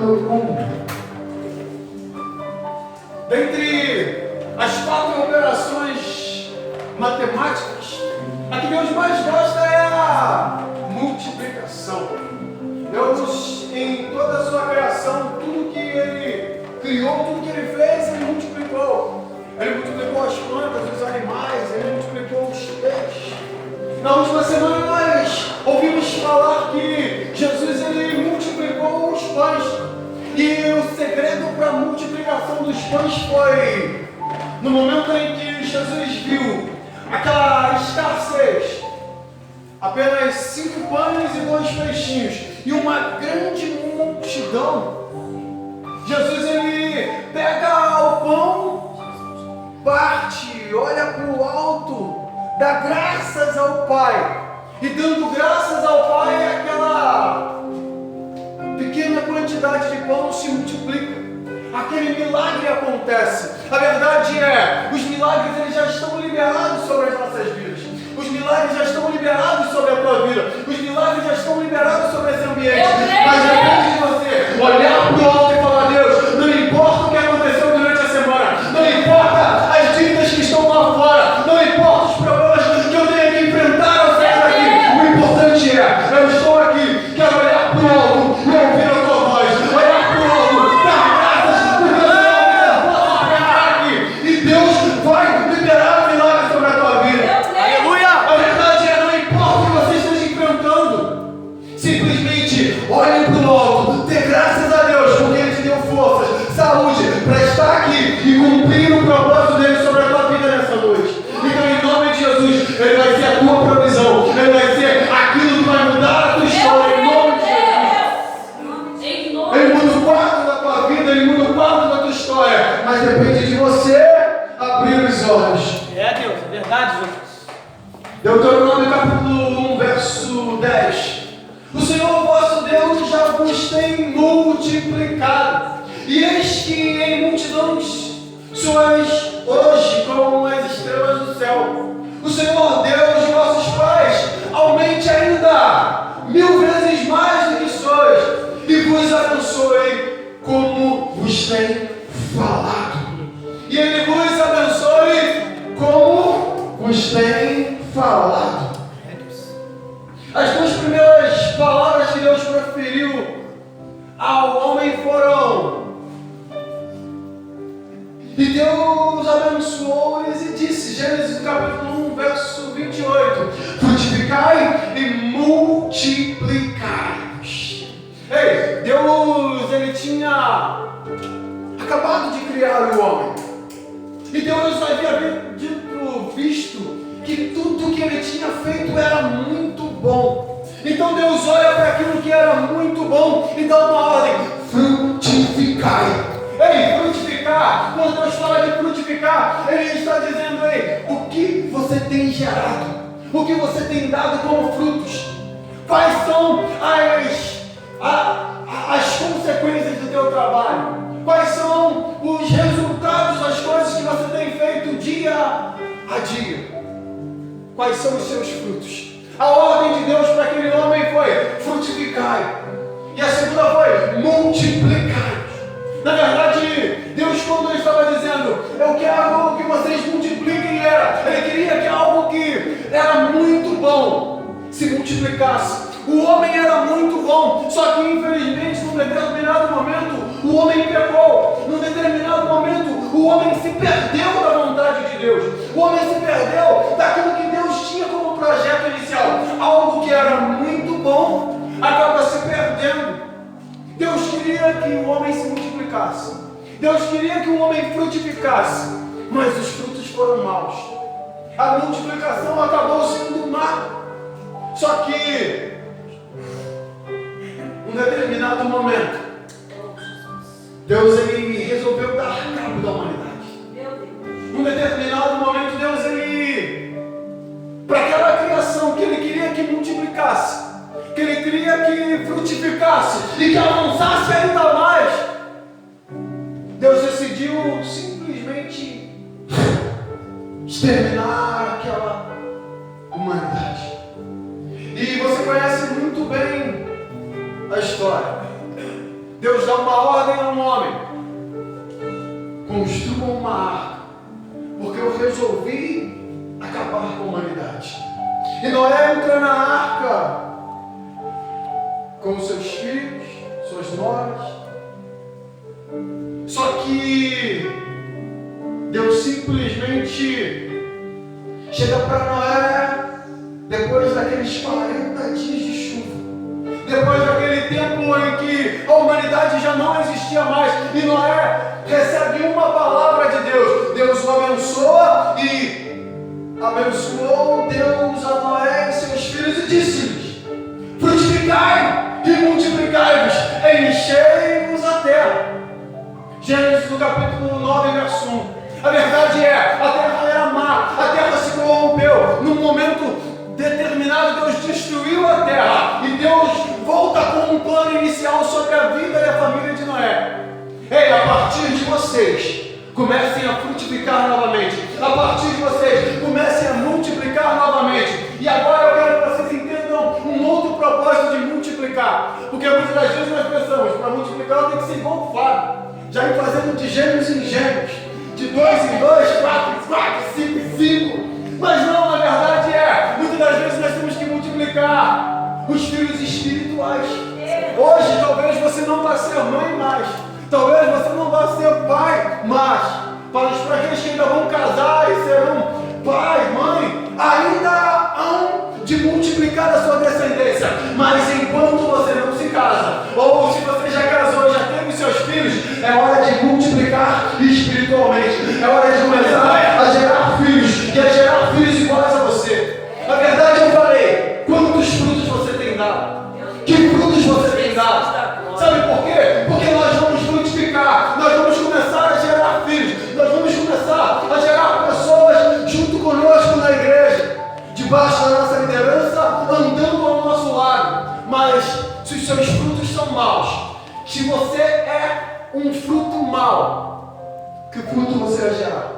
muito comum. Dentre as 4 operações matemáticas, a que Deus mais gosta é a multiplicação. Deus, em toda a sua criação, tudo que Ele criou, tudo que Ele fez, Ele multiplicou. Ele multiplicou as plantas, os animais, Ele multiplicou os peixes. Na última semana nós ouvimos falar que Jesus Ele multiplicou os pães. E o segredo para a multiplicação dos pães foi no momento em que Jesus viu aquela escassez. Apenas 5 pães e 2 peixinhos. E uma grande multidão. Jesus ele pega o pão, parte, olha para o alto, dá graças ao Pai. E dando graças ao Pai, aquela pequena quantidade de pão se multiplica. Aquele milagre acontece. A verdade é, os milagres eles já estão liberados sobre as nossas vidas. Os milagres já estão liberados sobre a tua vida. Os milagres já estão liberados sobre esse ambiente. Mas depende de você olhar para o alto e falar: Deus, não importa o que aconteceu durante a semana, não importa as dívidas que estão lá fora, não importa os problemas que eu tenho que enfrentar ao sair daqui. O importante é, eu estou aqui, quero olhar para o alto e ouvir a tua voz. Olhar para o alto, dar graças, porque eu posso ficar aqui. E Deus vai liberar o milagre sobre a tua vida. A verdade é, não importa o que você esteja enfrentando, simplesmente olhe para o alto, dê graças a Deus, porque Ele te deu forças, saúde, para estar aqui e cumprir o propósito dele sobre a tua vida nessa noite. Então, em nome de Jesus, Ele vai ser a tua provisão, Ele vai ser aquilo que vai mudar a tua história, em nome de Jesus. Ele muda o quadro da tua vida, Ele muda o quadro da tua história, mas depende de você abrir os olhos. É, Deus, é verdade, Jesus. Deuteronômio capítulo 1, verso 10. O Senhor vosso Deus já vos tem multiplicado, e eis que em multidões sois hoje como as estrelas do céu. O Senhor Deus de vossos pais aumente ainda 1000 vezes mais do que sois, e vos abençoe como vos tem falado. E Ele vos abençoe como vos tem falado. As 2 primeiras palavras que Deus proferiu ao homem foram: e Deus abençoou-lhes e disse, Gênesis capítulo 1, verso 28, frutificai e multiplicai-vos. Ei, Deus ele tinha acabado de criar o homem. E Deus havia visto que tudo que ele tinha feito era muito bom. Então Deus olha para aquilo que era muito bom e dá uma ordem: frutificai. Ei, frutificar, quando Deus fala de frutificar, Ele está dizendo: ei, o que você tem gerado, o que você tem dado como frutos, quais são as consequências do teu trabalho, quais são os resultados das coisas que você tem feito dia a dia. Quais são os seus frutos? A ordem de Deus para aquele homem foi: frutificai. E a segunda foi: multiplicai. Na verdade, Deus, quando Ele estava dizendo, eu quero que vocês multipliquem, Ele queria que algo que era muito bom se multiplicasse. O homem era muito bom, só que infelizmente, num determinado momento, o homem pecou. Num determinado momento, o homem se perdeu da vontade de Deus. O homem se perdeu daquilo que Deus tinha como projeto inicial. Algo que era muito bom acaba se perdendo. Deus queria que o homem se multiplicasse. Deus queria que o homem frutificasse, mas os frutos foram maus. A multiplicação acabou sendo má. Só que em um determinado momento, Deus ele resolveu dar cabo da humanidade. Em um determinado momento, Deus para aquela criação que Ele queria que multiplicasse, que Ele queria que frutificasse e que avançasse ainda mais, Deus decidiu simplesmente exterminar aquela humanidade. E você conhece muito bem a história. Deus dá uma ordem a um homem: construam uma arca, porque eu resolvi acabar com a humanidade. E Noé entra na arca com seus filhos, suas noras. Só que Deus simplesmente chega para Noé depois daqueles 40 dias de chuva, depois daquele tempo em que a humanidade já não existia mais, e Noé recebe uma palavra de Deus. Deus o abençoa e abençoou Deus a Noé e seus filhos e disse-lhes: frutificai e multiplicai-vos, enchei-vos a terra. Gênesis no capítulo 9, verso 1. A verdade é, a terra era má, a terra se corrompeu. Num momento determinado, Deus destruiu a terra e Deus volta com um plano inicial sobre a vida e a família de Noé. Ei, a partir de vocês, comecem a frutificar novamente. A partir de vocês, comecem a multiplicar novamente. E agora eu quero que vocês entendam um outro propósito de multiplicar. Porque muitas das vezes nós pensamos, para multiplicar eu tenho que ser engolfado, já ir fazendo de gêmeos em gêmeos, de 2 em 2, 4 em 4, 5 em 5. Mas não, na verdade muitas das vezes nós temos que multiplicar os filhos espirituais. Hoje talvez você não vá ser mãe mais, talvez você não vá ser pai mais. Para aqueles que ainda vão casar e serão pai, mãe, ainda hão de multiplicar a sua descendência. Mas enquanto você não se casa, ou se você já casou e já teve seus filhos, é hora de multiplicar espiritualmente. É hora de começar a gerar filhos, e a gerar filhos iguais a você. Na verdade eu falei, quantos frutos você tem dado? Que frutos você tem dado? Sabe por quê? Porque nós vamos frutificar, nós vamos começar a gerar filhos, nós vamos começar a gerar pessoas junto conosco na igreja, debaixo da nossa liderança, andando ao nosso lado. Mas se os seus frutos são maus, se você é um fruto mau, que fruto você vai gerar?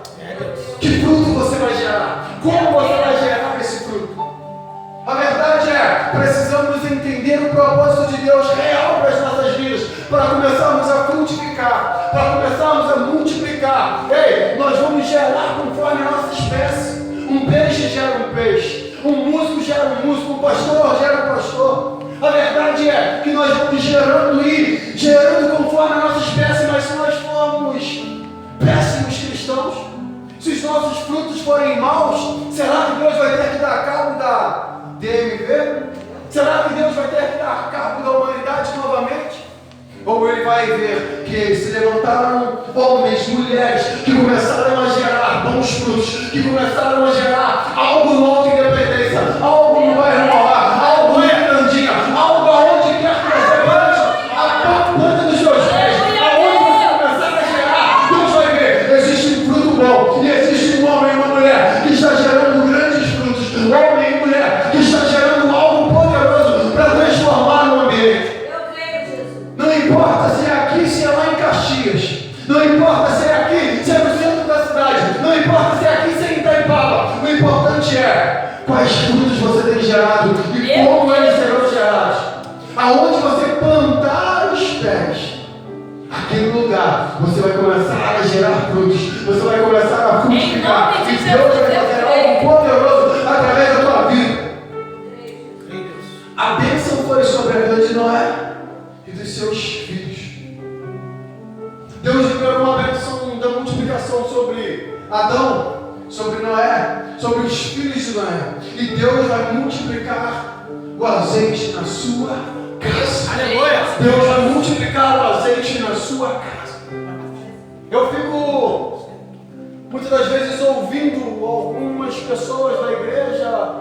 Que fruto você vai gerar? Como você vai gerar esse fruto? A verdade é, precisamos entender o propósito de Deus real para as nossas vidas, para começarmos a frutificar, para começarmos a multiplicar. Ei, nós vamos gerar conforme a nossa espécie. Um peixe gera um peixe, um músico gera um músico, um pastor gera um pastor. A verdade é que nós vamos gerando e gerando conforme a nossa espécie, mas se nós formos péssimos cristãos, se os nossos frutos forem maus, será que Deus vai ter que dar cabo da DMV? Será que Deus vai ter que dar cabo da humanidade novamente? Ou Ele vai ver que se levantaram homens, mulheres, que começaram a gerar bons frutos, que começaram a gerar algo no alto independência, algo no bairro Mauá, algo em Fernandinha, algo aonde quer que você plante, a planta dos seus pés, aonde você começar a gerar, Deus vai ver, existe um fruto bom, e existe um homem e uma mulher que está gerando grandes frutos, um homem e mulher que está gerando algo poderoso para transformar no ambiente. Não importa se é aqui, se é lá em Caxias, não importa se é aqui, se é no centro da cidade, não importa se é aqui, se é em Itaipava, o importante é quais frutos você tem gerado e como eles serão gerados. Aonde você plantar os pés, aquele lugar você vai começar a gerar frutos, você vai começar a frutificar, e Deus vai fazer algo poderoso através da tua vida. A bênção foi sobre a vida de Noé e dos seus filhos. Deus liberou uma bênção da multiplicação sobre Adão, sobre Noé, sobre os filhos de Noé. E Deus vai multiplicar o azeite na sua casa. Aleluia! Deus vai multiplicar o azeite na sua casa. Eu fico muitas das vezes ouvindo algumas pessoas da igreja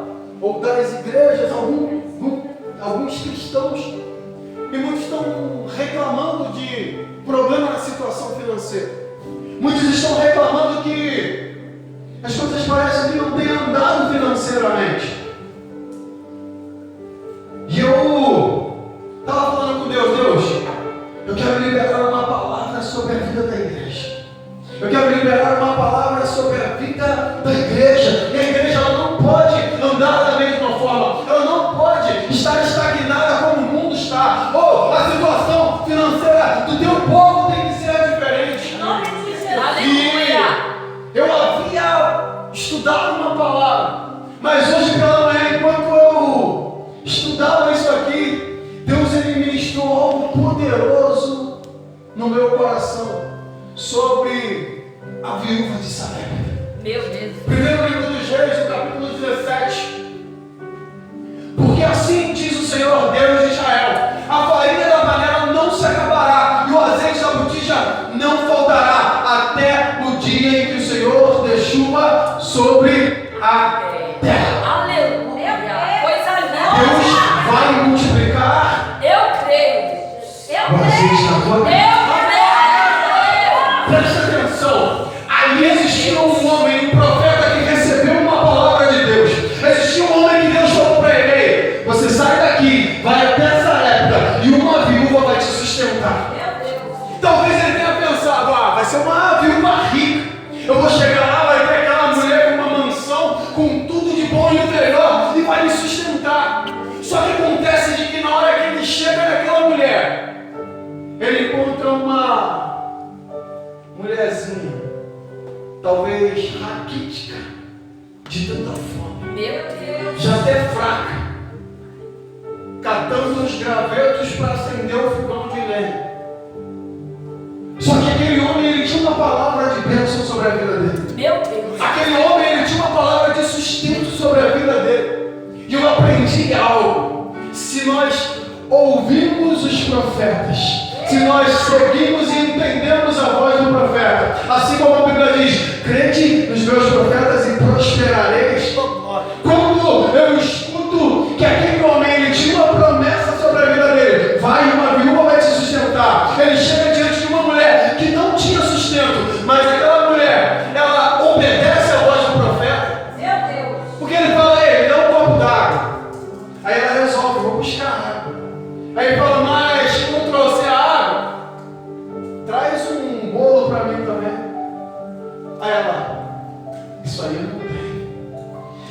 ou das igrejas, alguns cristãos, e muitos estão reclamando de problema na situação financeira. Muitos estão reclamando que as coisas parecem que não têm andado financeiramente. E eu estava falando com Deus, eu quero liberar uma palavra sobre a vida da igreja. Eu quero liberar uma palavra sobre a vida da igreja. E a igreja ela não pode andar da mesma forma. Ela não pode estar estagnada como o mundo está. Ou a situação financeira estudar uma palavra. Mas hoje pela manhã, enquanto eu estudava isso aqui, Deus ele ministrou algo poderoso no meu coração sobre a viúva de Sarepta. Meu Deus. Primeiro livro dos Reis, no capítulo 17. Porque assim diz o Senhor Deus de Israel: a farinha da panela não se acabará, e o azeite da botija não faltará, até o dia em que o Senhor dê chuva sobre a terra. Aleluia. Coisa Deus linda. vai multiplicar Eu creio. o azeite da tua vida. Presta atenção. Ali existia um homem, um profeta que recebeu uma palavra de Deus. Existia um homem que Deus falou para ele: ei, você sai daqui, vai até Sarepta e uma viúva vai te sustentar. Talvez ele tenha pensado: vai ser uma viúva rica. Eu vou chegar lá, vai ter aquela mulher com uma mansão, com tudo de bom e de melhor, e vai me sustentar. Só que acontece de que na hora que ele chega naquela mulher, ele encontra uma mulherzinha, talvez raquítica, de tanta fome, Meu Deus. já até fraca, catando os gravetos para acender o fogão de lenha. Só que aquele homem, ele tinha uma palavra de bênção sobre a vida dele. Meu Deus. Aquele homem, ele tinha uma palavra de sustento sobre a vida dele. E eu aprendi algo. Se nós ouvimos os profetas, se nós seguimos e entendemos a voz do profeta, assim como a Bíblia diz: crede nos meus profetas e prosperareis. Quando eu escuto que aquele homem, ele tinha uma promessa sobre a vida dele: vai, uma viúva vai te sustentar. Ele chega diante de uma mulher que não tinha sustento, mas aquela mulher, ela obedece à voz do profeta. Meu Deus. Porque ele fala: ei, me dá um copo d'água. Aí ela resolve: vou buscar água. Aí ele fala: mas não trouxe a água? Traz um bolo para mim também. Aí ela: isso aí eu não tenho.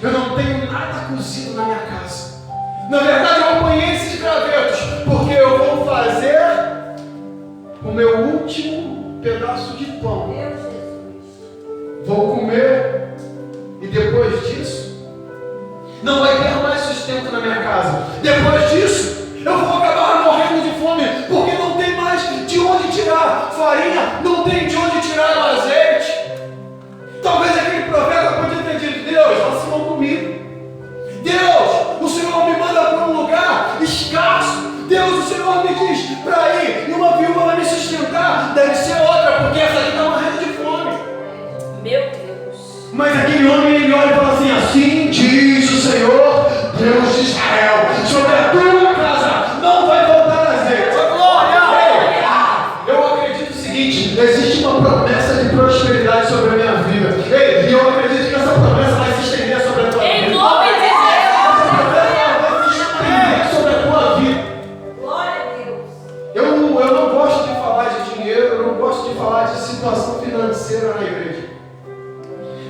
Eu não tenho nada cozido na minha casa. Na verdade, eu apanhei esses gravetos, porque eu vou fazer o meu último pedaço de pão. Meu Jesus. Vou comer e depois disso não vai ter mais sustento na minha casa. Depois disso eu vou acabar morrendo de fome, porque não tem mais de onde tirar farinha, não tem de onde tirar o azeite. Talvez aquele profeta podia ter dito: Deus, faça mal comigo. Deus, o Senhor me manda para um lugar escasso. Deus, o Senhor me diz para ir e uma viúva vai me sustentar. Deve ser outra, porque essa aqui está morrendo de fome. Meu Deus. Mas aquele homem, ele olha e fala assim: assim diz o Senhor Deus de Israel, sobre a tua casa não vai faltar azeite. Glória! Eu acredito o seguinte: existe uma promessa de prosperidade sobre a minha vida. Ei, e eu acredito que essa promessa vai se estender sobre a tua vida. Em nome de Essa promessa vai se estender sobre a tua vida. Glória a Deus. Eu não gosto de falar de dinheiro, eu não gosto de falar de situação financeira na igreja.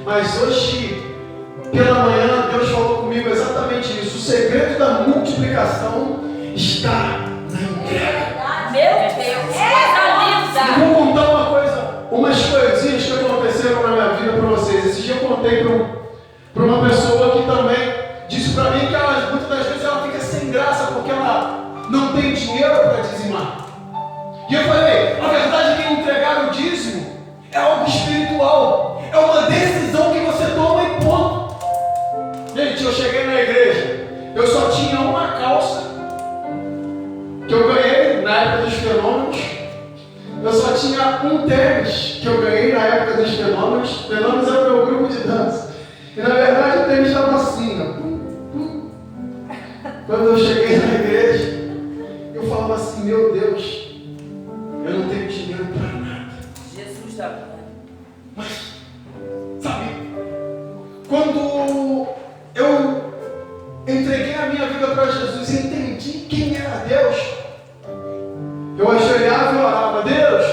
Mas hoje, pela manhã, Deus falou comigo exatamente isso. O segredo da multiplicação está na entrega. Meu Deus. Coisa linda. Eu vou contar umas coisinhas que aconteceram na minha vida para vocês. Esse dia eu contei para uma pessoa que também disse para mim que ela, muitas das vezes ela fica sem graça porque ela não tem dinheiro para dizimar. E eu falei: a verdade é que entregar o dízimo é algo espiritual, é uma decisão que você toma e ponto. Gente, eu cheguei na igreja, eu só tinha uma calça que eu ganhei na época dos fenômenos. Eu só tinha um tênis que eu ganhei na época dos fenômenos. Fenômenos era o meu grupo de dança. E na verdade o tênis estava assim, ó. Quando eu cheguei na igreja, eu falava assim: meu Deus, eu não tenho dinheiro para nada. Jesus da glória. Mas, sabe, quando eu entreguei a minha vida para Jesus e entendi quem era Deus, eu ajoelhava e orava: Deus,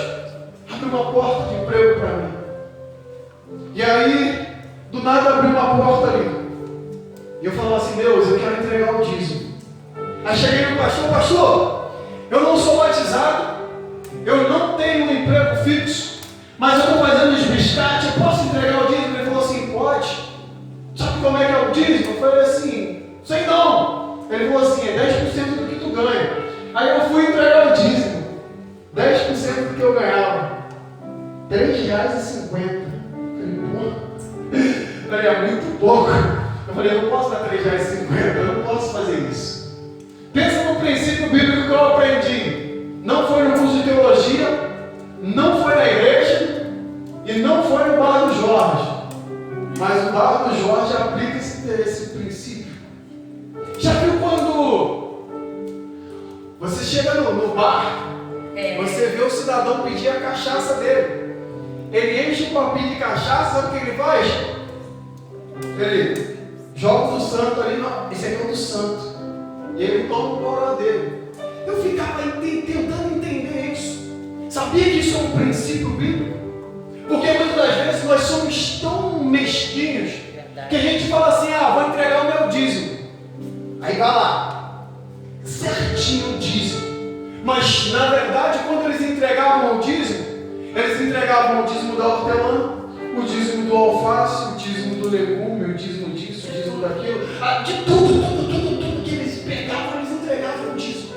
abre uma porta de emprego para mim. E aí, do nada abriu uma porta ali. E eu falava assim: Deus, eu quero entregar o dízimo. Aí cheguei no pastor: pastor, eu não sou batizado, eu não tenho um emprego fixo, mas eu estou fazendo uns biscates, eu posso entregar o dízimo? Ele falou assim: pode. falei assim, sei não. Ele falou assim, é 10% do que tu ganha. Aí eu fui entregar o dízimo. 10% do que eu ganhava. R$3,50. Falei, é muito pouco. Eu falei, eu não posso dar R$3,50, eu não posso fazer isso. Pensa no princípio bíblico que eu aprendi. Não foi no curso de teologia, não foi na igreja e não foi no bar do Jorge. Mas o bar do Jorge aplica esse princípio. Já viu quando você chega no bar, você vê o cidadão pedir a cachaça dele. Ele enche um copinho de cachaça, sabe o que ele faz? Ele joga o santo ali, não, esse aqui é o do santo. E ele toma o goró dele. Eu ficava tentando entender isso. Sabia que isso é um princípio bíblico? Porque muitas das vezes nós somos tão mesquinhos que a gente fala assim, vou entregar o meu dízimo. Aí vai lá, certinho o dízimo. Mas na verdade, quando eles entregavam o dízimo, eles entregavam o dízimo da hortelã, o dízimo do alface, o dízimo do legume, o dízimo disso, o dízimo daquilo, de tudo que eles pegavam, eles entregavam o dízimo.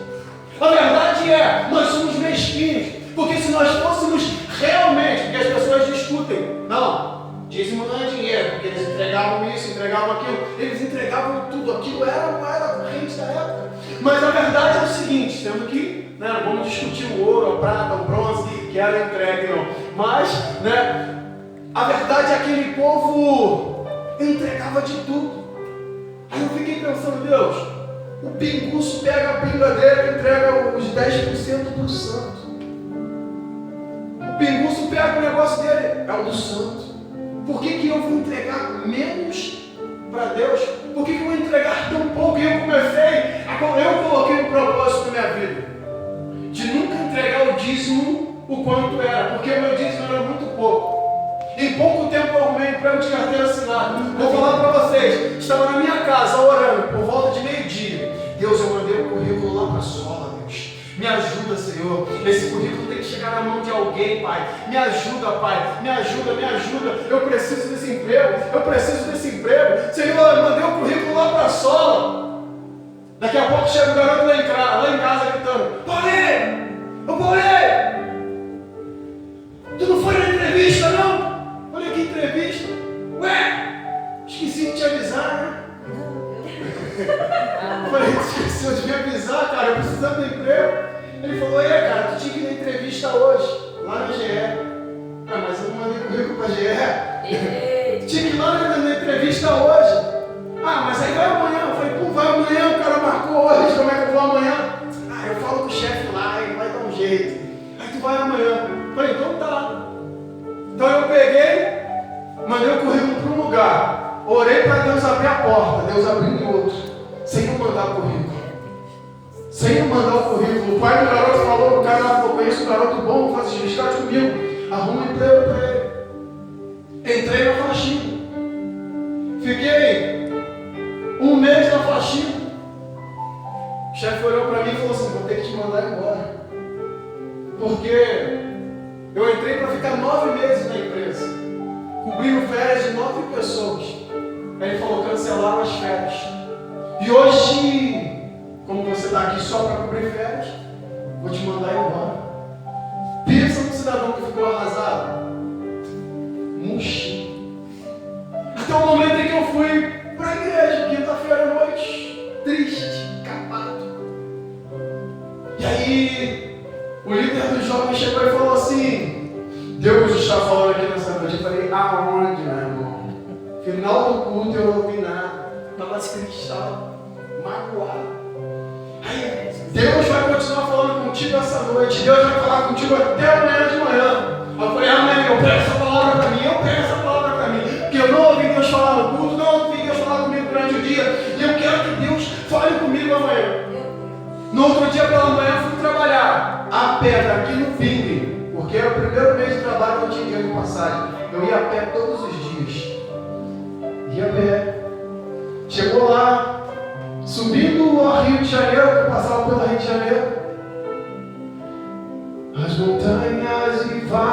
A verdade é, nós somos mesquinhos, porque se nós fôssemos realmente, porque as pessoas discutem, não, dízimo não é dinheiro, porque eles entregavam isso, entregavam aquilo, eles entregavam tudo, aquilo era a moeda corrente da época. Mas a verdade é o seguinte, sendo que, não vamos discutir o ouro, a prata, o bronze, que era entregue, não. Mas, a verdade é que aquele povo entregava de tudo. Aí eu fiquei pensando, Deus, o pinguço pega a pinga dele e entrega os 10% do santo. O pinguço pega o negócio dele, é o do santo. Por que eu vou entregar menos para Deus? Por que eu vou entregar tão pouco? E eu coloquei um propósito na minha vida de nunca entregar o dízimo o quanto era, porque o meu dízimo era muito pouco. Em pouco tempo eu arrumei emprego de carteira assinada. Vou falar para vocês, estava na minha casa orando por volta de meio-dia. Deus, eu mandei o currículo lá para a sola, Deus. Me ajuda, Senhor. Esse currículo tem que chegar na mão de alguém, Pai. Me ajuda, Pai. Me ajuda, me ajuda. Eu preciso desse emprego. Eu preciso desse emprego. Senhor, eu mandei o currículo lá para a sola. Daqui a pouco chega o garoto lá em casa gritando: Paulinho! Tu não foi na entrevista, não? Olha que entrevista. Ué, esqueci de te avisar, né? Eu falei, esqueceu de me avisar, cara, eu precisava do emprego. Ele falou, cara, tu tinha que ir na entrevista hoje, lá na GE. Mas eu não mandei currículo pra GE. Tinha que ir lá na entrevista hoje. Mas aí vai amanhã. Eu falei, vai amanhã, o cara marcou hoje, como é que eu vou amanhã? Eu falo com o chefe lá, ele vai dar um jeito. Aí tu vai amanhã. Eu falei, então tá. Então eu peguei, mandei o currículo para um lugar, orei para Deus abrir a porta, Deus abriu em outro, sem eu mandar o currículo. Sem eu mandar o currículo. O pai do garoto falou, o cara falou, conheço um garoto bom, faz estágio comigo, arruma um emprego para ele. Entrei na faxina. Fiquei um mês na faxina. O chefe olhou para mim e falou assim, vou ter que te mandar embora. Porque eu entrei para ficar 9 meses na empresa, cobrindo férias de 9 pessoas. Aí ele falou, cancelaram as férias. E hoje, como você está aqui só para cobrir férias, vou te mandar embora. Pensa no cidadão que ficou arrasado. Murchinho. Até o momento em que eu fui para a igreja, quinta-feira à noite, triste, capado. E aí, o líder dos jovens chegou e falou assim, Deus está falando aqui nessa noite. Eu falei, aonde, meu irmão? Final do culto eu não ouvi nada. Estava escrito, magoado. Aí, Deus vai continuar falando contigo essa noite. Deus vai falar contigo até amanhã de manhã. Eu falei, amém, eu pego essa palavra para mim. Eu pego essa palavra para mim. Porque eu não ouvi Deus falar no culto, não ouvi Deus falar comigo durante o dia. E eu quero que Deus fale comigo amanhã. No outro dia pela manhã eu fui trabalhar a pé daqui no Ping, porque era o primeiro mês de trabalho que eu tinha dinheiro de passagem. Eu ia a pé todos os dias. Ia a pé. Chegou lá, subindo ao Rio de Janeiro, que eu passava pelo Rio de Janeiro. As montanhas e vales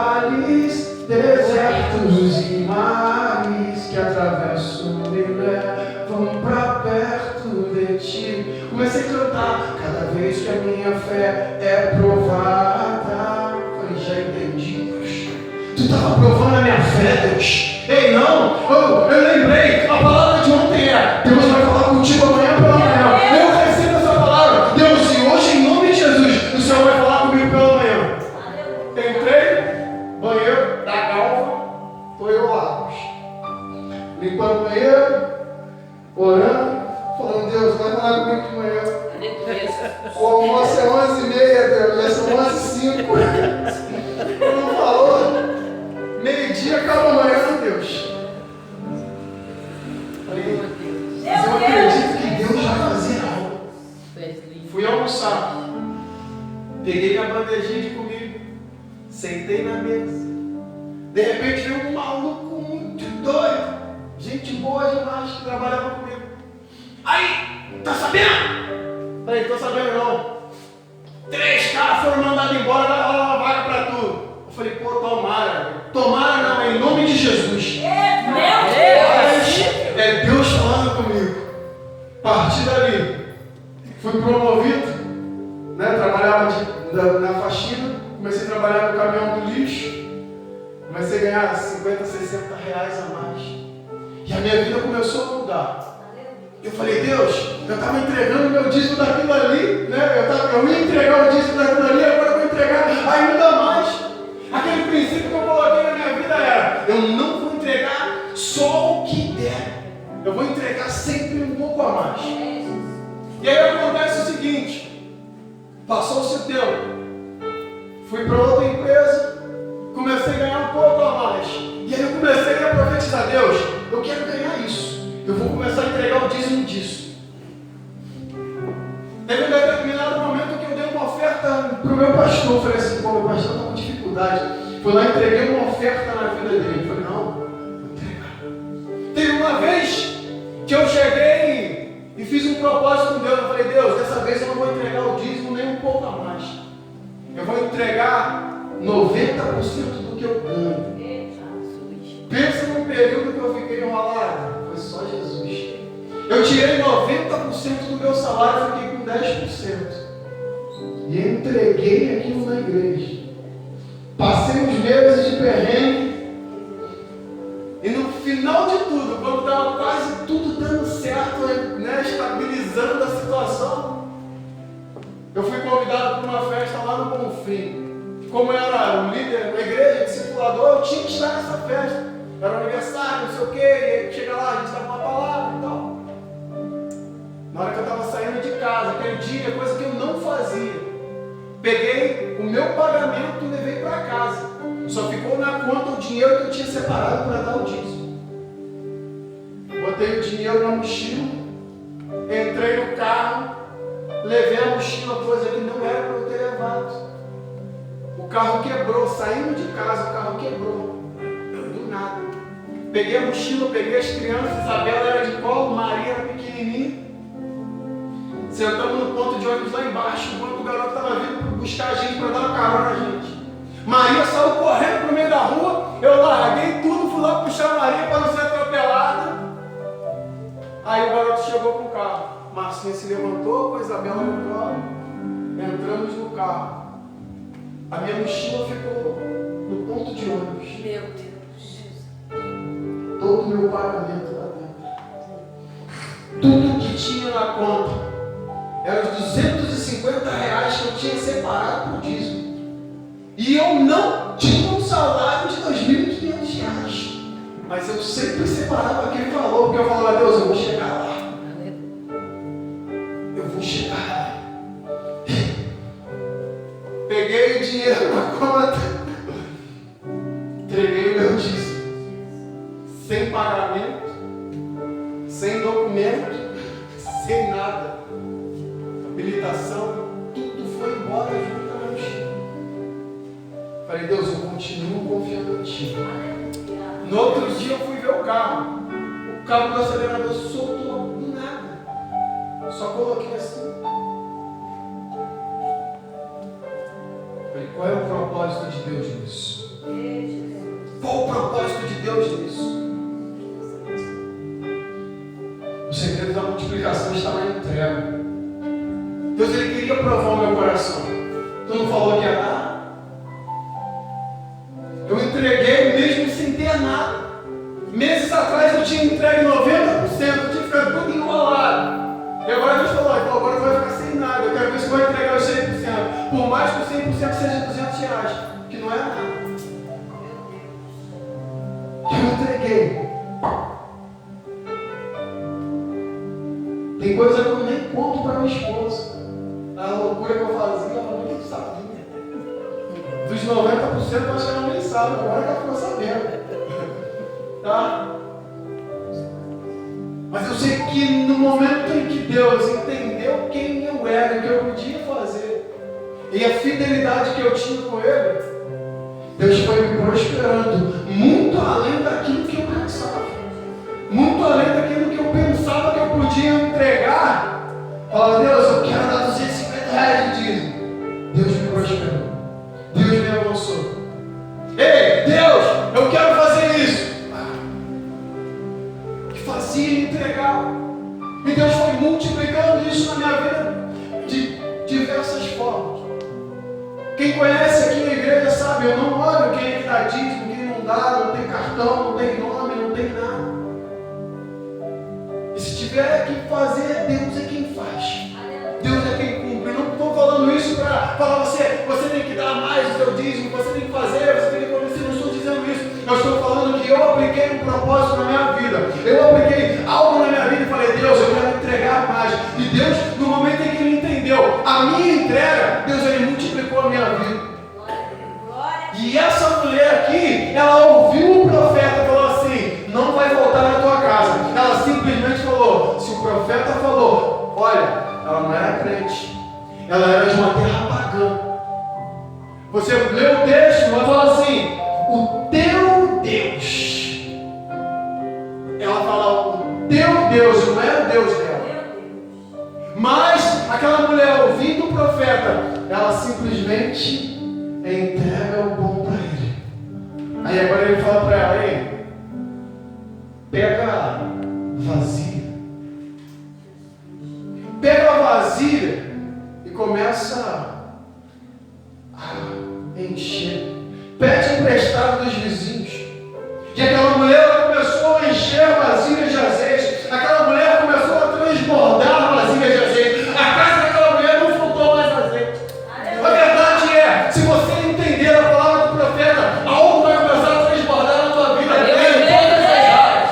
comecei a cantar. Cada vez que a minha fé é provada. Falei, já entendi, Deus. Tu estava provando a minha fé, Deus. Ei, não, eu lembrei. A palavra de ontem é: Deus vai falar contigo amanhã pela manhã. Eu recebo essa palavra. Deus, e hoje, em nome de Jesus, o Senhor vai falar comigo pela manhã. Entrei, banheiro da Galva, foi eu lá. Limpando o banheiro, orando, falando, Deus, vai falar comigo de manhã. O almoço é 11h30, Deus, já são 11h05. Não falou? Meio-dia acaba amanhã, Deus. Falei, mas eu acredito que Deus vai fazer algo. Fui almoçar. Peguei minha bandejinha de comida. Sentei na mesa. De repente veio um maluco muito doido. Gente boa demais que trabalhava comigo. Aí, tá sabendo? Falei, tô sabendo não. 3 caras foram mandados embora, vai rolar uma vaga pra tu. Eu falei, pô, tomara. Tomara não, em nome de Jesus. Meu Deus! É Deus falando comigo. A partir dali, fui promovido, né? Trabalhava na faxina, comecei a trabalhar no caminhão do lixo, comecei a ganhar 50, 60 reais a mais. E a minha vida começou a mudar. Eu falei, Deus, eu estava entregando meu dízimo daquilo ali, né? Eu ia entregar o dízimo daquilo ali, agora eu vou entregar ainda mais. Aquele princípio que eu coloquei na minha vida era: eu não vou entregar só o que der, eu vou entregar sempre um pouco a mais. E aí acontece o seguinte: passou-se o tempo, fui para outra empresa, comecei a ganhar um pouco a mais. E aí eu comecei a profetizar: Deus, eu quero ganhar isso, eu vou começar a entregar o dízimo disso. Teve um determinado momento que eu dei uma oferta para o meu pastor. Eu falei assim, pô, meu pastor está com dificuldade. Fui lá e entreguei uma oferta na vida dele. Eu falei, não, vou entregar. Teve uma vez que eu cheguei e fiz um propósito com Deus. Eu falei, Deus, dessa vez eu não vou entregar o dízimo nem um pouco a mais. Eu vou entregar 90% do que eu ganho. Pensa num período que eu fiquei enrolado. Foi só Jesus. Eu tirei 90% do meu salário e fiquei com 10%. E entreguei aquilo na igreja. Passei uns meses de perrengue. E no final de tudo, quando estava quase tudo dando certo, né, estabilizando a situação, eu fui convidado para uma festa lá no Bonfim. Como eu era o líder da igreja, discipulador, eu tinha que estar nessa festa. Era um aniversário, não sei o quê, e aí chega lá, a gente dava uma palavra e tal. Na hora que eu estava saindo de casa, aquele dia, coisa que eu não fazia, peguei o meu pagamento e levei para casa. Só ficou na conta o dinheiro que eu tinha separado para dar o dízimo. Botei o dinheiro na mochila, entrei no carro, levei a mochila, coisa que não era para eu ter levado. O carro quebrou, saindo de casa, o carro quebrou. Do nada. Peguei a mochila, peguei as crianças, Isabela era de colo, Maria era pequenininha. Sentamos no ponto de ônibus lá embaixo, enquanto o garoto estava vindo buscar a gente para dar uma carona na gente. Maria saiu correndo para o meio da rua, eu larguei tudo, fui lá puxar a Maria para não ser atropelada. Aí o garoto chegou com o carro. Marcinha se levantou com a Isabela no colo, entramos no carro. A minha mochila ficou no ponto de ônibus. Meu Deus. Todo o meu pagamento lá dentro. Tudo que tinha na conta eram os 250 reais que eu tinha separado por dízimo. E eu não tinha um salário de 2.500 reais. Mas eu sempre separava aquele valor, porque eu falava, Deus, eu vou chegar lá. Eu vou chegar lá. Peguei o dinheiro na conta, entreguei o meu dízimo. Sem pagamento, sem documento, sem nada. Habilitação, tudo foi embora junto com a minha mochila. Falei, Deus, eu continuo confiando em Ti. No outro dia eu fui ver o carro. O cabo do acelerador soltou do nada. Só coloquei assim. Falei, qual é o propósito de Deus nisso? Qual o propósito de Deus nisso? O segredo da multiplicação está na entrega. Deus, Ele queria provar o meu coração. Tu não falou que ia dar? Eu entreguei mesmo sem ter nada. Meses atrás eu tinha entregue 90%, eu tinha ficado tudo enrolado. E agora Deus falou, agora tu vai ficar sem nada. Eu quero ver se tu vai entregar os 100%. Por mais que o 100% seja R$200, que não é nada. Eu entreguei. Tem coisa que eu nem conto para minha esposa. A loucura que eu fazia, ela nem sabia. Dos 90%, eu acho que ela nem sabe. Agora ela ficou sabendo. Tá? Mas eu sei que no momento em que Deus entendeu quem eu era, o que eu podia fazer, e a fidelidade que eu tinha com Ele, Deus foi me prosperando muito além daquilo que eu pensava, muito além daquilo que eu pensava que eu podia entregar. Fala, Deus, eu quero dar R$250 de dízimo. Deus me prosperou, Deus me avançou. Ei, Deus, eu quero fazer isso. Fazia e entregava. E Deus foi multiplicando isso na minha vida de diversas formas. Quem conhece aqui na igreja sabe, eu não olho quem é que dá dízimo, quem não dá, não tem cartão, não tem nome, não tem nada. E se tiver que fazer, Deus é quem faz. Deus é quem cumpre. Não estou falando isso para falar você tem que dar mais o seu dízimo, você tem que fazer, você tem que acontecer. Não estou dizendo isso. Eu estou falando que eu apliquei um propósito na minha vida. Eu apliquei algo na minha vida e falei, Deus, eu quero entregar mais. E Deus, no momento em que Ele entendeu a minha entrega, Deus, Ele multiplicou a minha vida. E essa mulher aqui, ela ouviu o profeta e falou assim, não vai voltar na tua casa. Ela simplesmente falou, se o profeta falou, olha, ela não era crente, ela era de uma terra pagã. Você lê o texto, vai falar assim, o teu Deus. Ela fala, o teu Deus, não era o Deus dela. Mas aquela mulher, ouvindo o profeta, ela simplesmente entrega o pão para ele. Aí agora ele fala para ela, ei, pega a vasilha. Pega a vasilha e começa a encher. Pede emprestado dos vizinhos. E aquela mulher começou a encher vasilhas de azeite. Aquela mulher começou a transbordar vasilhas de azeite. A casa daquela mulher não faltou mais azeite. A verdade é, se você entender a palavra do profeta, algo vai começar a transbordar na tua vida. Em todas as áreas.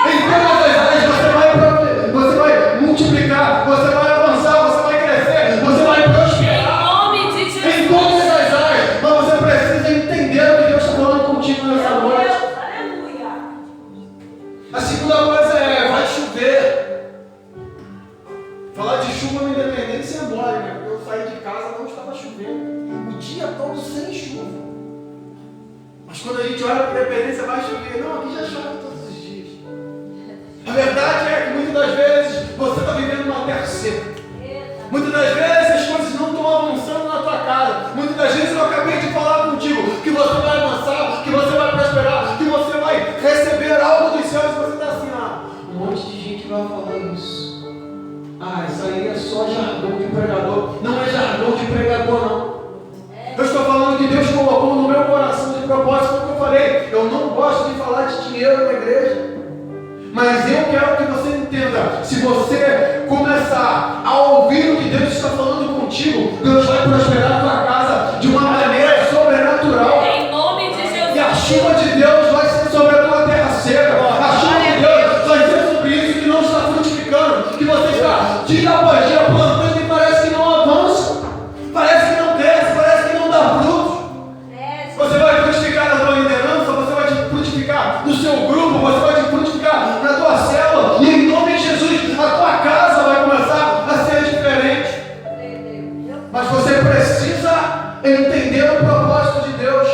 Em todas as áreas você vai multiplicar, você vai avançar, você vai crescer, você vai prosperar. Em todas as áreas. Mas você precisa entender o que Deus está falando contigo nessa noite. A segunda coisa é, vai chover. Falar de chuva na Independência é mole, né? Porque eu saí de casa não estava chovendo. O dia todo sem chuva. Mas quando a gente olha para a Independência, vai chover. Não, aqui já chove todos os dias. A verdade é que muitas das vezes você está vivendo uma terra seca. Muitas das vezes as coisas não estão avançando na tua casa. Muitas das vezes eu acabei de falar contigo que você vai avançar, que você vai prosperar, que você vai receber algo dos céus e você está assim, um monte de gente vai falando isso. Isso aí é só jargão de pregador. Não é jargão de pregador, não. Eu estou falando que Deus colocou no meu coração de propósito, como eu falei. Eu não gosto de falar de dinheiro na igreja. Mas eu quero que você entenda, se você começar a ouvir o que Deus está falando contigo, Deus vai prosperar a tua casa de uma maneira sobrenatural. Em nome de Jesus. E a chuva de Deus vai ser sobre a tua terra seca. A chuva de Deus vai ser sobre isso que não está frutificando, que você está dia após dia plantando e parece que não avança, parece que não cresce, parece que não dá fruto. Você vai frutificar na tua liderança, você vai frutificar no seu grupo, você vai frutificar na tua célula, e em nome de Jesus a tua casa vai começar a ser diferente. Mas você precisa entender o propósito de Deus.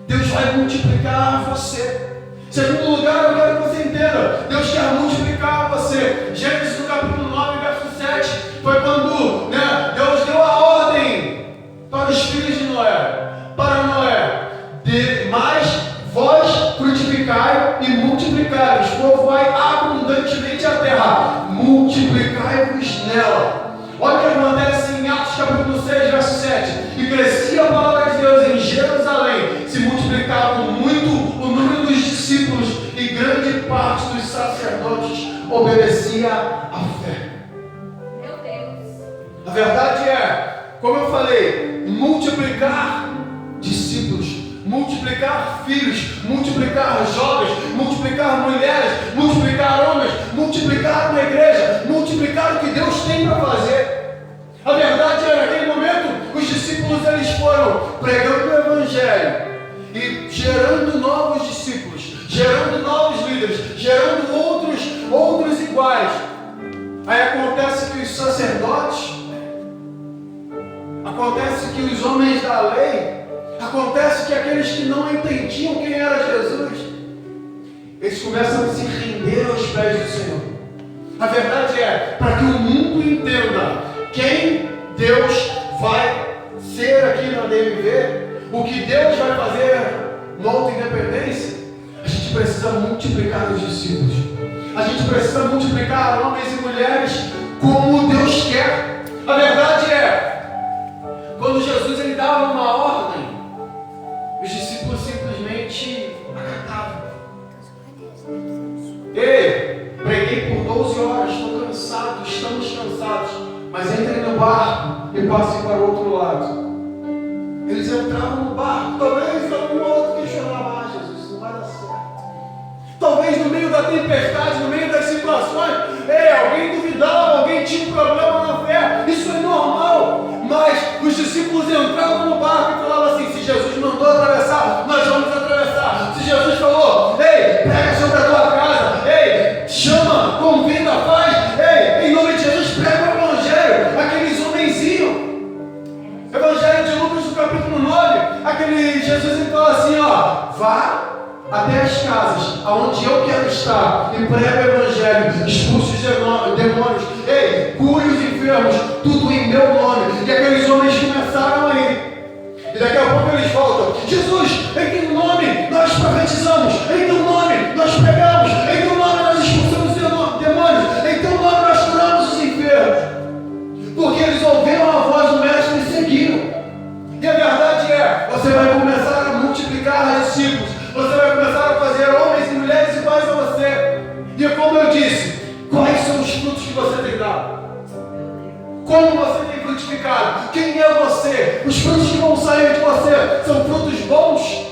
Deus vai multiplicar você. Segundo lugar, eu quero que você entenda, Deus quer multiplicar você. Gênesis no capítulo 9, verso 7, foi quando Deus deu a ordem para os filhos de Noé, para Noé, mas vós frutificai e multiplicai, povoai abundantemente a terra, multiplicai-vos nela. sacerdotes obedecia à fé. Meu Deus. A verdade é, como eu falei, multiplicar discípulos, multiplicar filhos, multiplicar jovens, multiplicar mulheres, multiplicar homens, multiplicar uma igreja, multiplicar o que Deus tem para fazer. A verdade é, naquele momento, os discípulos eles foram pregando o evangelho e gerando novos discípulos, gerando novos líderes, gerando outros iguais. Aí acontece que os sacerdotes, acontece que os homens da lei, acontece que aqueles que não entendiam quem era Jesus, eles começam a se render aos pés do Senhor. A verdade é, para que o mundo entenda quem Deus vai ser aqui na DMV, o que Deus vai fazer no Alto Independência, a gente precisa multiplicar os discípulos. A gente precisa multiplicar homens e mulheres como Deus quer. A verdade é, quando Jesus ele dava uma ordem, os discípulos simplesmente acatavam. Ei, preguei por 12 horas, estou cansado, estamos cansados, mas entrem no barco e passem para o outro lado. Eles entravam no barco, talvez algum outro questionava, Jesus, isso não vai dar certo. Talvez no meio da tempestade, no meio das situações, alguém duvidava, alguém tinha um problema na fé, isso é normal. Mas os discípulos entravam no barco e falavam assim, se Jesus mandou atravessar, nós vamos atravessar. Se Jesus falou, prega sobre a tua casa, chama, convida, faz, em nome de Jesus, prega o evangelho. Aqueles homens iam. Evangelho de Lucas, no capítulo 9, aquele Jesus ele fala assim, vá até as casas, aonde eu quero estar, e prega o evangelho, expulse os demônios, cure os enfermos, tudo em meu nome. E aqueles homens começaram a ir. E daqui a pouco eles voltam. Jesus, em teu nome nós profetizamos, em teu nome nós pregamos, em teu nome nós expulsamos os demônios, em teu nome nós curamos os enfermos. Porque eles ouviram a voz do mestre e seguiram. E a verdade é, você vai começar a multiplicar discípulos, você vai começar a fazer homens e mulheres iguais a você. E como eu disse, quais são os frutos que você tem dado? Como você tem frutificado? Quem é você? Os frutos que vão sair de você são frutos bons,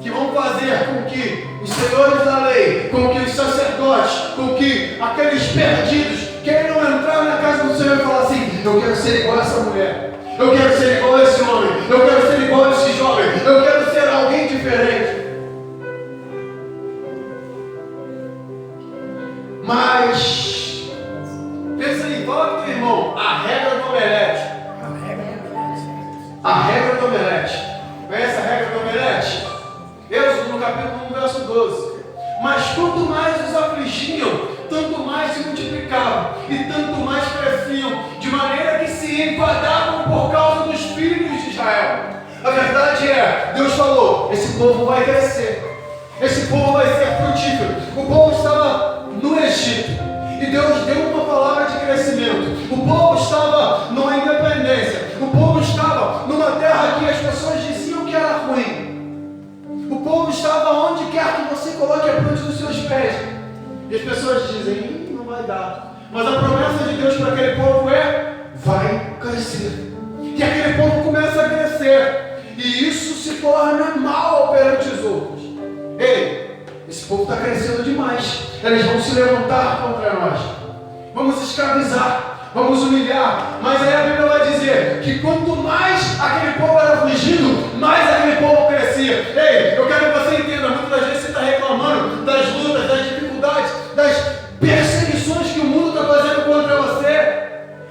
que vão fazer com que os senhores da lei, com que os sacerdotes, com que aqueles perdidos queiram entrar na casa do Senhor e falar assim, eu quero ser igual a essa mulher, eu quero ser igual a esse homem, eu quero ser igual a esse jovem, eu quero ser alguém diferente. Mas pensa aí, fala com o teu irmão, a regra do omelete. A regra do omelete. Conhece a regra do omelete? Êxodo no capítulo 1, verso 12. Mas quanto mais os afligiam, tanto mais se multiplicavam e tanto mais cresciam, de maneira que se enfadavam por causa dos filhos de Israel. A verdade é, Deus falou, esse povo vai crescer, esse povo vai ser frutífero. O povo estava no Egito e Deus deu uma palavra de crescimento. O povo estava numa independência, o povo estava numa terra que as pessoas diziam que era ruim. O povo estava onde quer que você coloque a planta dos seus pés. E as pessoas dizem, não vai dar. Mas a promessa de Deus para aquele povo é, vai crescer. E aquele povo começa a crescer. E isso se torna mal perante os outros. Esse povo está crescendo demais. Eles vão se levantar contra nós. Vamos escravizar, vamos humilhar. Mas aí a Bíblia vai dizer que quanto mais aquele povo era afligido, mais aquele povo crescia. Eu quero que você entenda, muitas das vezes você está reclamando das lutas, das dificuldades, das perseguições que o mundo está fazendo contra você.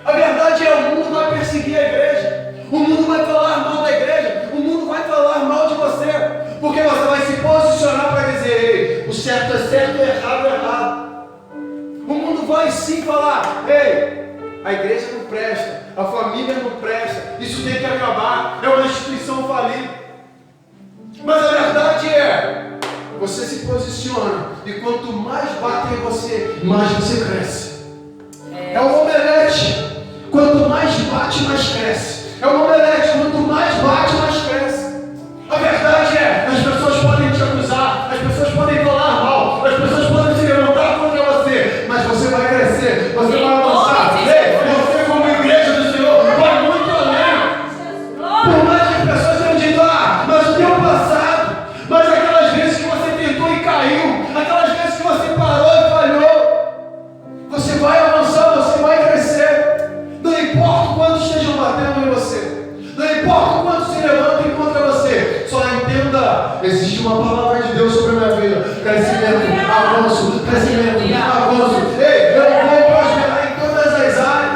A verdade é, o mundo vai perseguir a igreja, o mundo vai falar mal da igreja, o mundo vai falar mal de você, porque você vai se posicionar para dizer, o certo é certo e o errado é errado. O mundo vai sim falar, a igreja não presta, a família não presta, isso tem que acabar, é uma instituição falida. Mas a verdade é, você se posiciona e quanto mais batem em você, mais você cresce. É um omelete. Quanto mais bate, mais cresce. É um omelete. Quanto mais bate, mais cresce. A verdade é, as pessoas podem te acusar, as pessoas podem falar mal, as pessoas podem existe uma palavra de Deus sobre a minha vida. Crescimento, avanço, crescimento, avanço. Ei, eu vou prosperar em todas as áreas.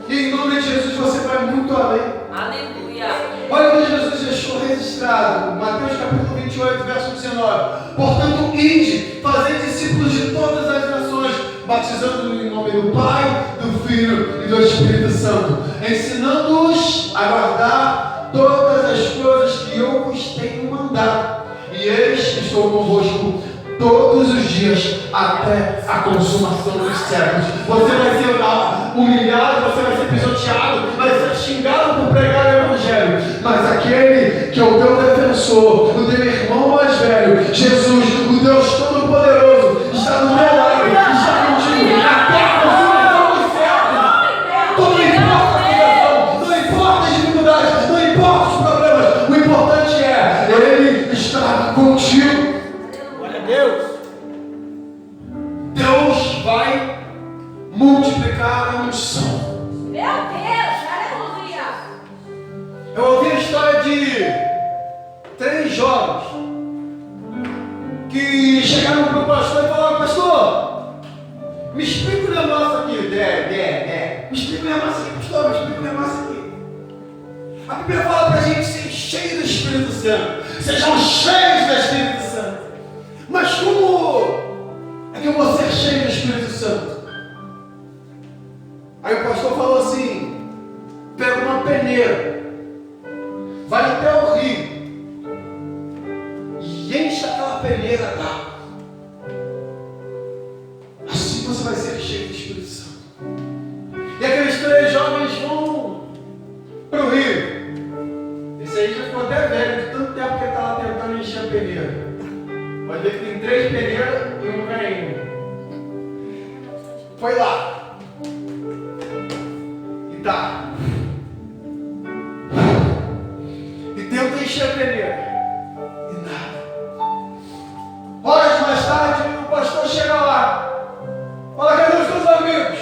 E em nome de Jesus você vai muito além. Aleluia. Olha o que Jesus deixou registrado. Mateus capítulo 28, verso 19. Portanto, ide, fazei discípulos de todas as nações, batizando-os em nome do Pai, do Filho e do Espírito Santo, ensinando-os a guardar todas as coisas que eu vos tenho mandado. E eis que estou convosco todos os dias até a consumação dos séculos. Você vai ser humilhado, você vai ser pisoteado, vai ser xingado por pregar o Evangelho. Mas aquele que é o teu defensor, o teu irmão mais velho, Jesus, o Deus Todo-Poderoso, está do teu lado, está contigo até a consumação dos séculos. Não importa a criação, não importa as dificuldades, não importa os problemas, o importante é Ele estar contigo. Glória a Deus. Deus vai multiplicar a unção. Meu Deus, aleluia. Eu ouvi a história de 3 jovens que chegaram para o pastor e falaram: pastor, me explica o negócio aqui. Me explica o negócio aqui, pastor, me explica o negócio aqui. A Bíblia fala para a gente ser cheio do Espírito Santo. Sejam cheios do Espírito Santo. Mas como é que eu vou ser cheio do Espírito Santo? Aí o pastor falou assim: pega uma peneira, vai até o rio e enche aquela peneira d'água. Assim você vai ser cheio do Espírito Santo. E aqueles 3 jovens vão para o rio. Esse aí já ficou até velho, de tanto tempo que ele estava tentando encher a peneira. Pode ver que tem 3 peneiras e um velhinho. Foi lá. E tá. E tenta encher a peneira. E nada. Horas mais tarde, o pastor chega lá. Fala: cadê os teus amigos?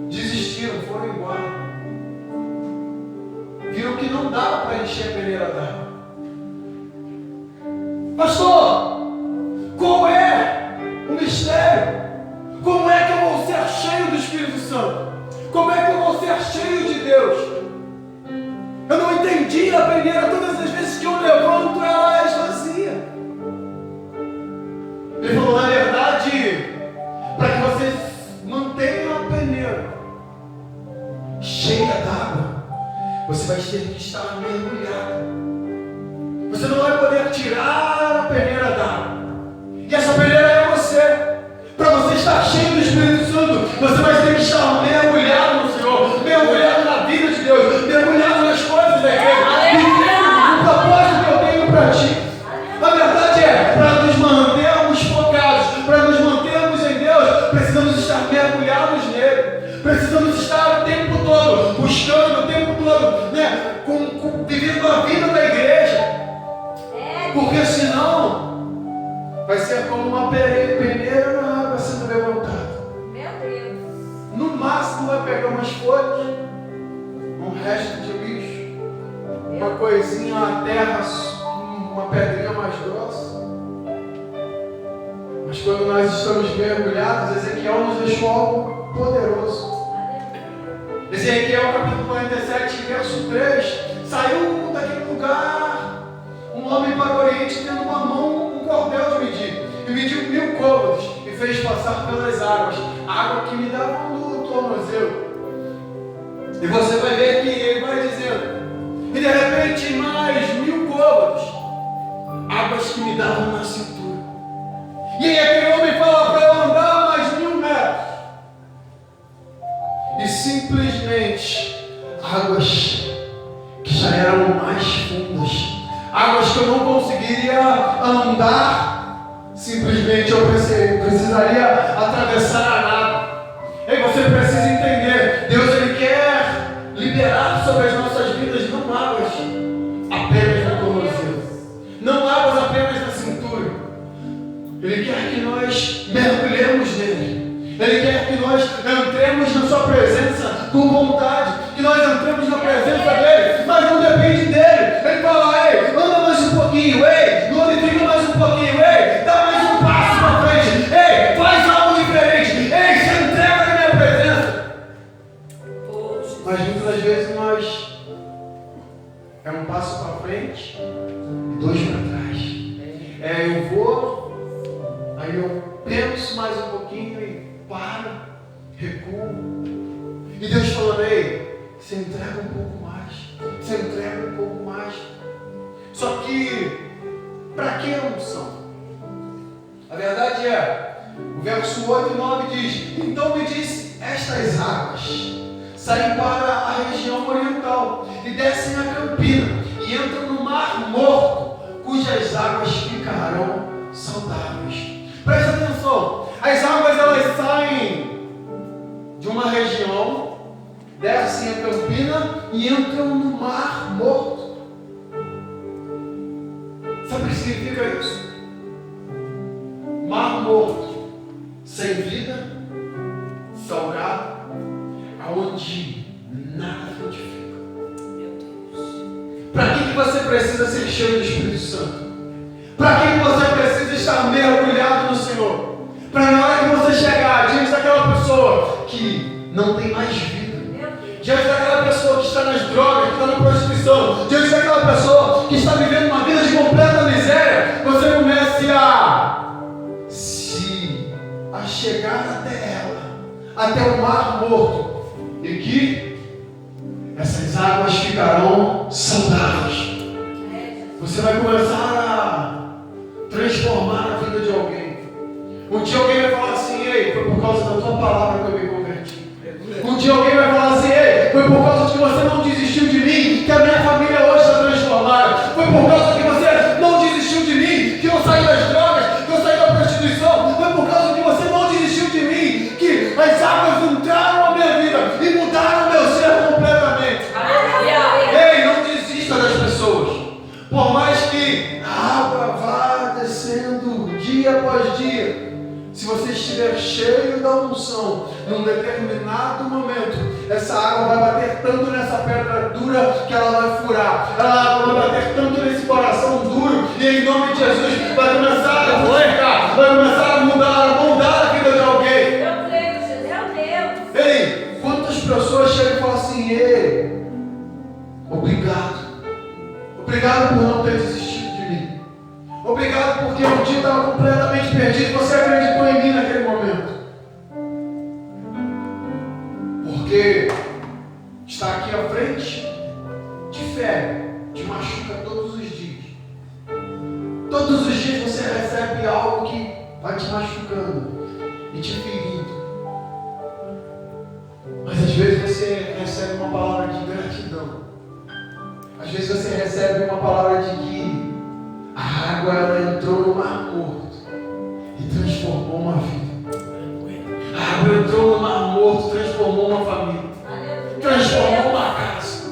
Desistiram, foram embora. Viram que não dava para encher a peneira d'água. Pastor, qual é o mistério? Como é que eu vou ser cheio do Espírito Santo? Como é que eu vou ser cheio de Deus? Eu não entendi a peneira. Todas as vezes que eu levanto, ela é esvazia. Ele falou: na verdade, para que você mantenha a peneira cheia d'água, você vai ter que estar mergulhado. Você não vai poder tirar a peneira d'água. E essa peneira é você. Para você estar cheio do Espírito Santo, você vai ter que estar mergulhado no Senhor, mergulhado na vida de Deus, mergulhado nas coisas da igreja, vivendo o propósito que eu tenho para ti. A verdade é, para nos mantermos focados, para nos mantermos em Deus, precisamos estar mergulhados nele. Precisamos estar o tempo todo, buscando o tempo todo, né, vivendo a vida da igreja. Porque senão vai ser como uma peneira na água sendo levantada. Meu Deus. No máximo vai pegar umas folhas, um resto de lixo, uma coisinha na terra, uma pedrinha mais grossa. Mas quando nós estamos mergulhados, Ezequiel nos deixou algo poderoso. Ezequiel capítulo 47, verso 3: saiu daquele lugar um homem para o Oriente, tendo uma mão um cordel de medir, e mediu 1000 côvados, e fez passar pelas águas, água que me dava no tornozelo. E você vai ver que ele vai dizendo, e de repente mais 1000 côvados, águas que me davam na cintura. E aí aquele homem fala para eu andar mais 1000 metros, e simplesmente águas que já eram mais fundas, águas que eu não conseguiria andar, simplesmente eu precisaria atravessar a nada. E você precisa entender, Deus ele quer liberar sobre as nossas vidas não águas apenas no tornozelo, não águas apenas na cintura. Ele quer que nós mergulhemos nele. Ele quer que nós entremos na sua presença com vontade, que nós entremos na presença dele, mas não depende dele. Ele fala: ei, anda mais um pouquinho, ei, Aí eu penso mais um pouquinho e paro, recuo. E Deus falando, ei, você entrega um pouco mais. Você entrega um pouco mais. Só que, para que a unção? A verdade é, o verso 8 e 9 diz, então me disse, estas águas saem para a região oriental e descem a campina e entram no mar morto, cujas águas ficarão saudáveis. Presta atenção, as águas elas saem de uma região, descem a campina e entram no mar morto. Sabe o que significa isso? Mar morto, sem vida, salgado, aonde nada frutifica. Para que você precisa ser cheio do Espírito Santo? Para que você precisa estar mergulhado no Senhor? Para na hora que você chegar diante daquela pessoa que não tem mais vida, diante daquela pessoa que está nas drogas, que está na prostituição, diante daquela pessoa que está vivendo uma vida de completa miséria, você comece a chegar até ela, até o mar morto, e que essas águas ficarão saudáveis. Você vai começar a transformar a vida de alguém. Um dia alguém vai falar assim, ei, foi por causa da tua palavra que eu me converti. Um dia alguém vai falar assim, ei, foi por causa de que você não desistiu de mim, que a minha família hoje está transformada. Foi por causa que você não desistiu de mim, que eu saí das drogas, que eu saí da prostituição. Foi por causa que você não desistiu de mim, que as águas entraram na minha vida e mudaram o meu ser completamente. Ei, não desista das pessoas. Por mais que a água vá descendo dia após dia, se você estiver cheio da unção, num determinado momento, essa água vai bater tanto nessa pedra dura que ela vai furar. Ela vai bater tanto nesse coração duro, e em nome de Jesus vai começar a frutificar, vai começar a mudar a vida de alguém. Eu creio, Jesus, é Deus. Ei, quantas pessoas chegam e falam assim, ei, obrigado. Obrigado por não ter desistido de mim. Obrigado porque um dia estava completamente perdido. Você acreditou em mim naquele momento. Porque está aqui à frente te fere, te machuca todos os dias. Todos os dias você recebe algo que vai te machucando e te ferindo. Mas às vezes você recebe uma palavra de gratidão. Às vezes você recebe uma palavra de que a água ela entrou no mar morto e transformou uma vida. A água entrou no mar morto, transformou uma família, transformou uma casa.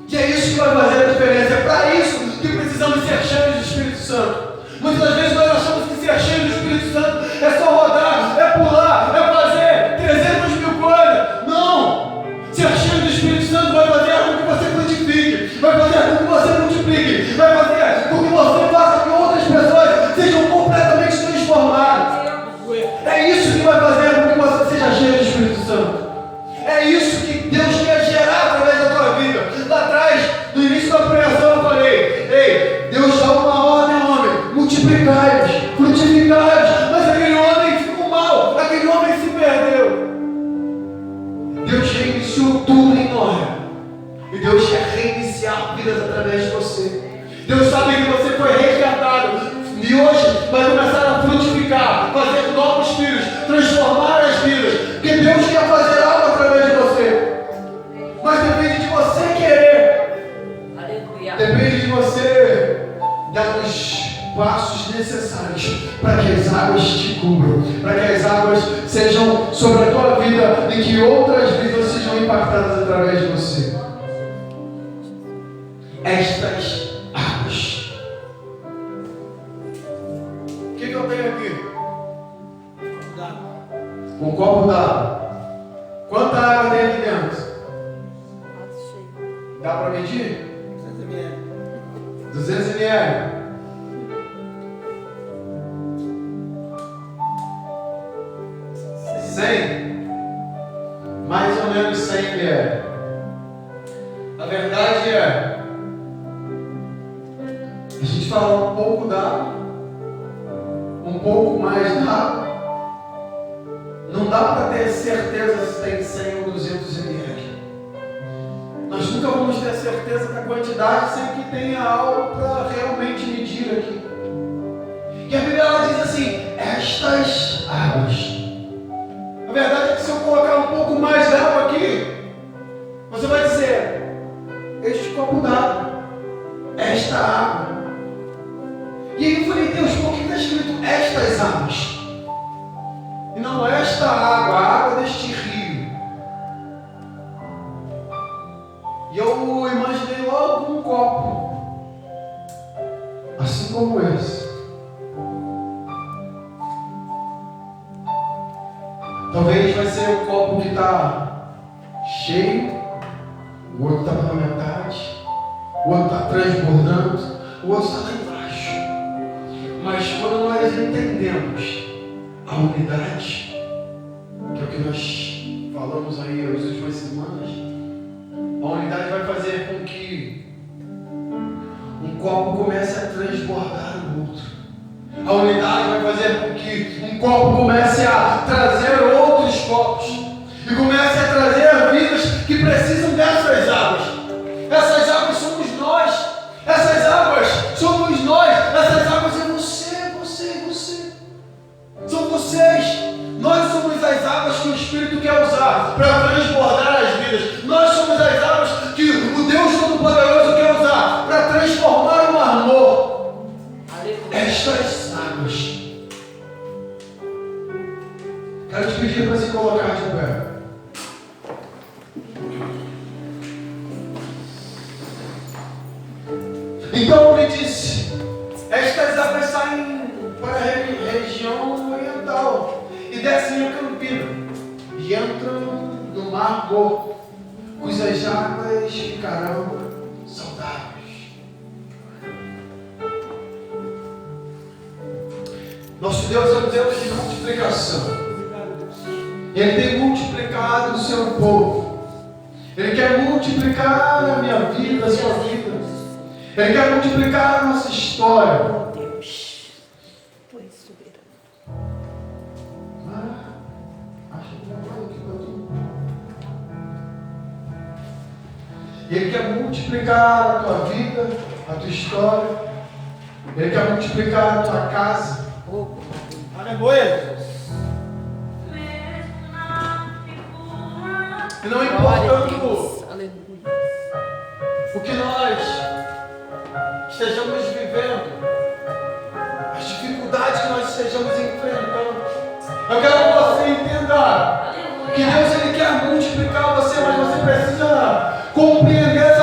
E é isso que vai fazer a diferença. É para isso que precisamos ser cheios do Espírito Santo. Muitas das vezes nós achamos que ser cheio do Espírito Santo é só rodar, é pular, é fazer 300 mil coisas. Não! Ser cheio do Espírito Santo vai fazer com que você frutifique, vai fazer com que você multiplique, vai fazer com que você faça que outras pessoas sejam completamente transformadas. É isso que vai fazer com que você seja cheio do Espírito Santo. É isso que Deus quer gerar através da tua vida. Lá atrás, no início da pregação, eu falei, ei, Deus dá uma ordem ao homem, multiplicai-vos, frutificai-vos. Mas aquele homem ficou mal, aquele homem se perdeu. Deus reiniciou tudo em Noé. E Deus quer reiniciar vidas através de você. Deus sabe que você foi resgatado. E hoje vai começar a frutificar, fazer novos filhos, transformar as vidas. Porque Deus quer fazer algo através de você. Mas depende de você querer. Aleluia. Depende de você dar os passos necessários para que as águas te cubram, para que as águas sejam sobre a tua vida e que outras vidas sejam impactadas através de você. Estas águas. O que eu tenho aqui? Um copo d'água. Quanta água tem aqui dentro? Dá para medir? 200 ml. 100? Mais ou menos 100 ml. A verdade é, a gente fala um pouco d'água, um um pouco mais d'água, não dá para ter certeza se tem 100 ou 200 ml. Nós nunca vamos ter certeza da quantidade sem que tenha algo para realmente medir aqui. E a Bíblia ela diz assim: estas águas. A verdade é que se eu colocar um pouco mais d'água aqui, você vai dizer: este copo d'água, esta água. E aí eu falei: Deus, por que está escrito estas águas? E não esta água, a água deste rio. E eu imaginei logo um copo, assim como esse. Talvez vai ser o copo que está cheio, o outro está pela metade, o outro está transbordando, o outro está lá embaixo. Mas quando nós entendemos a unidade, que é o que nós falamos aí nas últimas semanas, a unidade vai fazer com que um copo comece a transbordar o outro. A unidade vai fazer com que um copo comece a trazer outros copos e comece a trazer vidas que precisam dessas águas. Essas águas somos nós. Essas águas somos nós. Essas águas é você. São vocês. Nós somos as águas que o Espírito quer usar para transbordar as vidas. Nós somos as águas que o Deus Todo-Poderoso quer usar para transformar o Mar Morto. Estas águas. Quero te pedir para se colocar de pé. Então ele disse: estas águas saem para a região oriental e descem a Campina e entram no Mar Morto, cujas águas ficarão saudáveis. Nosso Deus é um Deus de multiplicação. Ele tem multiplicado o seu povo. Ele quer multiplicar a minha vida, a sua vida. Ele quer multiplicar a nossa história. Meu Deus, tu és soberano. Acho que não vai aqui para tu. E Ele quer multiplicar a tua vida, a tua história. Ele quer multiplicar a tua casa. Aleluia. E não importa Aleluia. o que nós estejamos vivendo, as dificuldades que nós estejamos enfrentando, eu quero que você entenda que Deus ele quer multiplicar você, mas você precisa compreender